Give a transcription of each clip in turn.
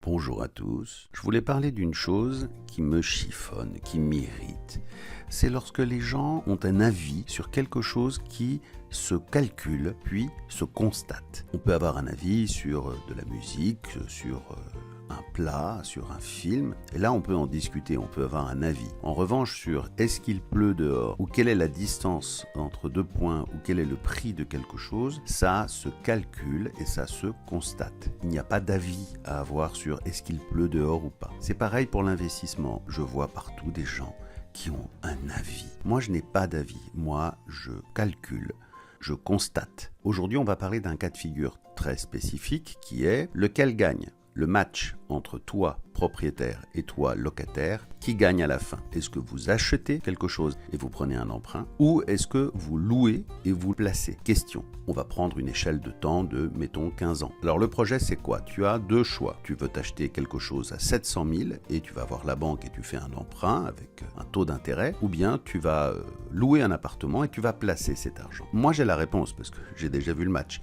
Bonjour à tous. Je voulais parler d'une chose qui me chiffonne, qui m'irrite. C'est lorsque les gens ont un avis sur quelque chose qui se calcule puis se constate. On peut avoir un avis sur de la musique, sur un plat, sur un film, et là on peut en discuter, on peut avoir un avis. En revanche, sur est-ce qu'il pleut dehors, ou quelle est la distance entre deux points, ou quel est le prix de quelque chose, ça se calcule et ça se constate. Il n'y a pas d'avis à avoir sur est-ce qu'il pleut dehors ou pas. C'est pareil pour l'investissement. Je vois partout des gens qui ont un avis. Moi, je n'ai pas d'avis. Moi, je calcule. Je constate. Aujourd'hui, on va parler d'un cas de figure très spécifique qui est lequel gagne. Le match entre toi, propriétaire, et toi, locataire, qui gagne à la fin? Est-ce que vous achetez quelque chose et vous prenez un emprunt, ou est-ce que vous louez et vous placez? Question. On va prendre une échelle de temps de, mettons, 15 ans. Alors le projet, c'est quoi? Tu as deux choix. Tu veux t'acheter quelque chose à 700 000 et tu vas voir la banque et tu fais un emprunt avec un taux d'intérêt, ou bien tu vas louer un appartement et tu vas placer cet argent. Moi, j'ai la réponse parce que j'ai déjà vu le match.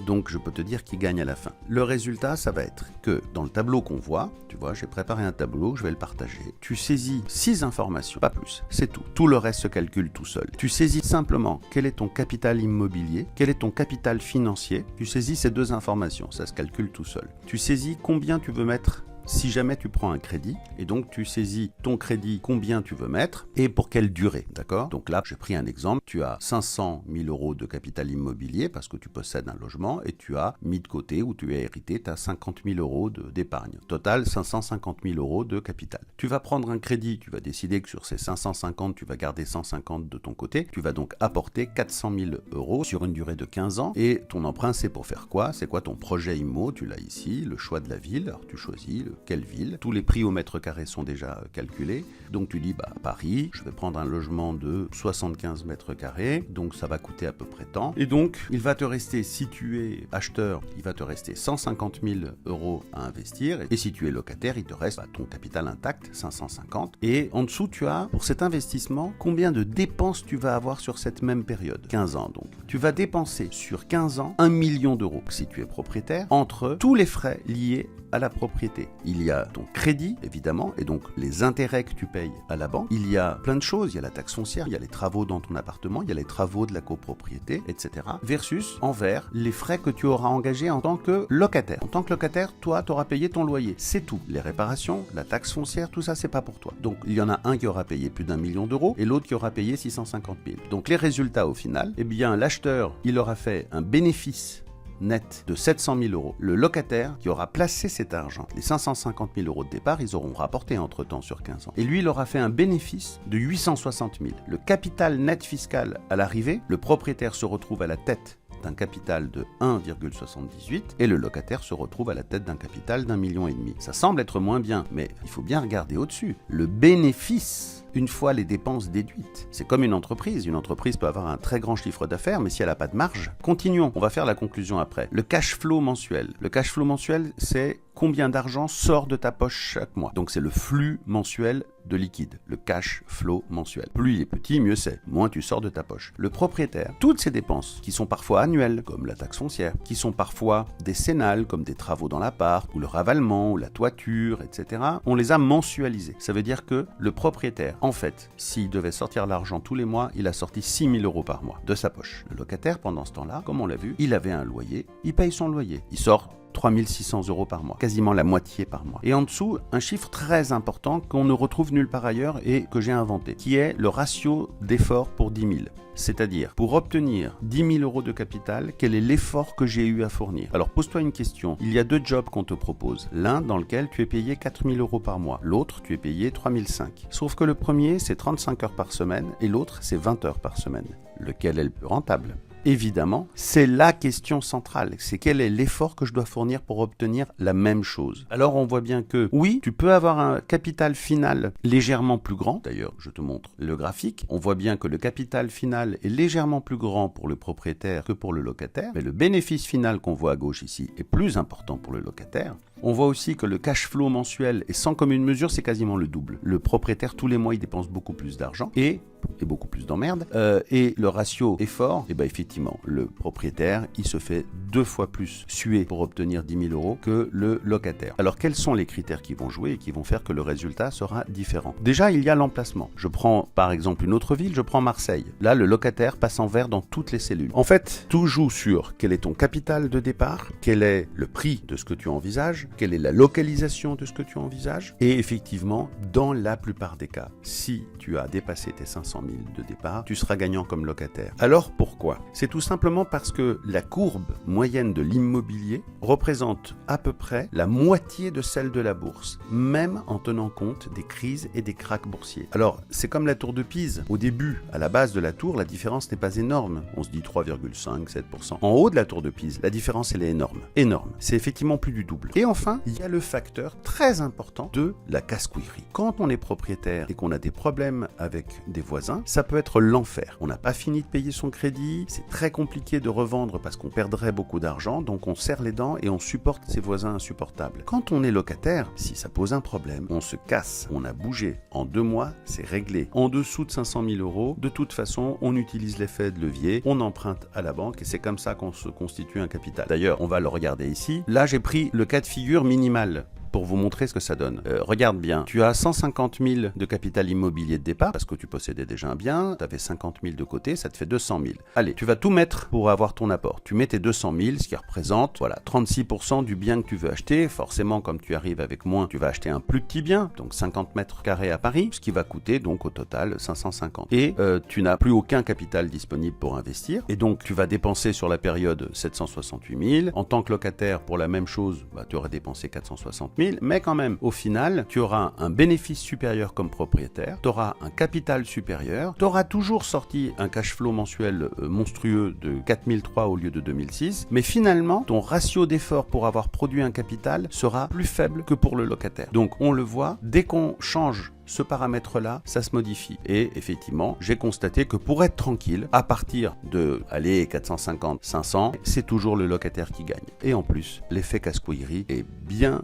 Donc, je peux te dire qui gagne à la fin. Le résultat, ça va être que dans le tableau qu'on voit, tu vois, j'ai préparé un tableau, je vais le partager. Tu saisis 6 informations, pas plus, c'est tout. Tout le reste se calcule tout seul. Tu saisis simplement quel est ton capital immobilier, quel est ton capital financier. Tu saisis ces deux informations, ça se calcule tout seul. Tu saisis combien tu veux mettre si jamais tu prends un crédit, et donc tu saisis ton crédit, combien tu veux mettre, et pour quelle durée, d'accord? Donc là, j'ai pris un exemple, tu as 500 000 euros de capital immobilier, parce que tu possèdes un logement, et tu as mis de côté, ou tu as hérité, tu as 50 000 euros d'épargne. Total, 550 000 euros de capital. Tu vas prendre un crédit, tu vas décider que sur ces 550, tu vas garder 150 de ton côté, tu vas donc apporter 400 000 euros sur une durée de 15 ans, et ton emprunt, c'est pour faire quoi? C'est quoi ton projet IMO? Tu l'as ici, le choix de la ville, alors tu choisis quelle ville. Tous les prix au mètre carré sont déjà calculés. Donc tu dis, Paris, je vais prendre un logement de 75 mètres carrés, donc ça va coûter à peu près tant. Et donc, il va te rester, si tu es acheteur, il va te rester 150 000 euros à investir. Et si tu es locataire, il te reste ton capital intact, 550. Et en dessous, tu as, pour cet investissement, combien de dépenses tu vas avoir sur cette même période. 15 ans, donc. Tu vas dépenser sur 15 ans 1 million d'euros, si tu es propriétaire, entre tous les frais liés à la propriété. Il y a ton crédit, évidemment, et donc les intérêts que tu payes à la banque. Il y a plein de choses. Il y a la taxe foncière, il y a les travaux dans ton appartement, il y a les travaux de la copropriété, etc. Versus, envers, les frais que tu auras engagés en tant que locataire. En tant que locataire, toi, tu auras payé ton loyer. C'est tout. Les réparations, la taxe foncière, tout ça, c'est pas pour toi. Donc, il y en a un qui aura payé plus d'1 million d'euros et l'autre qui aura payé 650 000. Donc, les résultats, au final, eh bien, l'acheteur, il aura fait un bénéfice net de 700 000 euros. Le locataire qui aura placé cet argent, les 550 000 euros de départ, ils auront rapporté entre-temps sur 15 ans. Et lui, il aura fait un bénéfice de 860 000. Le capital net fiscal à l'arrivée, le propriétaire se retrouve à la tête d'un capital de 1,78 et le locataire se retrouve à la tête d'un capital d'1,5 million. Ça semble être moins bien, mais il faut bien regarder au-dessus. Le bénéfice, une fois les dépenses déduites, c'est comme une entreprise. Une entreprise peut avoir un très grand chiffre d'affaires, mais si elle n'a pas de marge, continuons. On va faire la conclusion après. Le cash flow mensuel. Le cash flow mensuel, c'est combien d'argent sort de ta poche chaque mois. Donc c'est le flux mensuel de liquide, le cash flow mensuel. Plus il est petit, mieux c'est, moins tu sors de ta poche. Le propriétaire, toutes ces dépenses, qui sont parfois annuelles, comme la taxe foncière, qui sont parfois décennales, comme des travaux dans l'appart, ou le ravalement, ou la toiture, etc., on les a mensualisées. Ça veut dire que le propriétaire, en fait, s'il devait sortir l'argent tous les mois, il a sorti 6 000 euros par mois de sa poche. Le locataire, pendant ce temps-là, comme on l'a vu, il avait un loyer, il paye son loyer, il sort 3 600 euros par mois, quasiment la moitié par mois. Et en dessous, un chiffre très important qu'on ne retrouve nulle part ailleurs et que j'ai inventé, qui est le ratio d'effort pour 10 000. C'est-à-dire, pour obtenir 10 000 euros de capital, quel est l'effort que j'ai eu à fournir? Alors pose-toi une question, il y a deux jobs qu'on te propose. L'un dans lequel tu es payé 4 000 euros par mois, l'autre tu es payé 3 500. Sauf que le premier c'est 35 heures par semaine et l'autre c'est 20 heures par semaine. Lequel est le plus rentable? Évidemment, c'est la question centrale. C'est quel est l'effort que je dois fournir pour obtenir la même chose. Alors on voit bien que, oui, tu peux avoir un capital final légèrement plus grand. D'ailleurs, je te montre le graphique. On voit bien que le capital final est légèrement plus grand pour le propriétaire que pour le locataire. Mais le bénéfice final qu'on voit à gauche ici est plus important pour le locataire. On voit aussi que le cash flow mensuel est sans commune mesure, c'est quasiment le double. Le propriétaire, tous les mois, il dépense beaucoup plus d'argent et beaucoup plus d'emmerdes. Et le ratio est fort. Et bien effectivement, le propriétaire, il se fait 2 fois plus suer pour obtenir 10 000 euros que le locataire. Alors quels sont les critères qui vont jouer et qui vont faire que le résultat sera différent? Déjà, il y a l'emplacement. Je prends par exemple une autre ville, je prends Marseille. Là, le locataire passe en vert dans toutes les cellules. En fait, tout joue sur quel est ton capital de départ, quel est le prix de ce que tu envisages, quelle est la localisation de ce que tu envisages. Et effectivement, dans la plupart des cas, si tu as dépassé tes 500 000 de départ, tu seras gagnant comme locataire. Alors pourquoi? C'est tout simplement parce que la courbe moyenne de l'immobilier représente à peu près la moitié de celle de la bourse, même en tenant compte des crises et des cracks boursiers. Alors, c'est comme la tour de Pise. Au début, à la base de la tour, la différence n'est pas énorme. On se dit 3,5-7%. En haut de la tour de Pise, la différence, elle est énorme. Énorme. C'est effectivement plus du double. Et enfin, il y a le facteur très important de la casse-couillerie. Quand on est propriétaire et qu'on a des problèmes avec des voisins, ça peut être l'enfer. On n'a pas fini de payer son crédit, c'est très compliqué de revendre parce qu'on perdrait beaucoup d'argent, donc on serre les dents et on supporte ses voisins insupportables. Quand on est locataire, si ça pose un problème, on se casse, on a bougé. En 2 mois, c'est réglé. En dessous de 500 000 euros, de toute façon, on utilise l'effet de levier, on emprunte à la banque et c'est comme ça qu'on se constitue un capital. D'ailleurs, on va le regarder ici. Là, j'ai pris le cas de figure minimal pour vous montrer ce que ça donne. Regarde bien, tu as 150 000 de capital immobilier de départ, parce que tu possédais déjà un bien, tu avais 50 000 de côté, ça te fait 200 000. Allez, tu vas tout mettre pour avoir ton apport. Tu mets tes 200 000, ce qui représente, voilà, 36% du bien que tu veux acheter. Forcément, comme tu arrives avec moins, tu vas acheter un plus petit bien, donc 50 mètres carrés à Paris, ce qui va coûter donc au total 550. Et tu n'as plus aucun capital disponible pour investir, et donc tu vas dépenser sur la période 768 000. En tant que locataire, pour la même chose, tu aurais dépensé 460 000, mais quand même, au final, tu auras un bénéfice supérieur comme propriétaire, tu auras un capital supérieur, tu auras toujours sorti un cash flow mensuel monstrueux de 4003 au lieu de 2006, mais finalement, ton ratio d'effort pour avoir produit un capital sera plus faible que pour le locataire. Donc, on le voit, dès qu'on change ce paramètre-là, ça se modifie. Et effectivement, j'ai constaté que pour être tranquille, à partir de, 450, 500, c'est toujours le locataire qui gagne. Et en plus, l'effet casse-couillerie est bien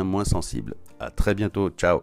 moins sensible. À très bientôt, ciao.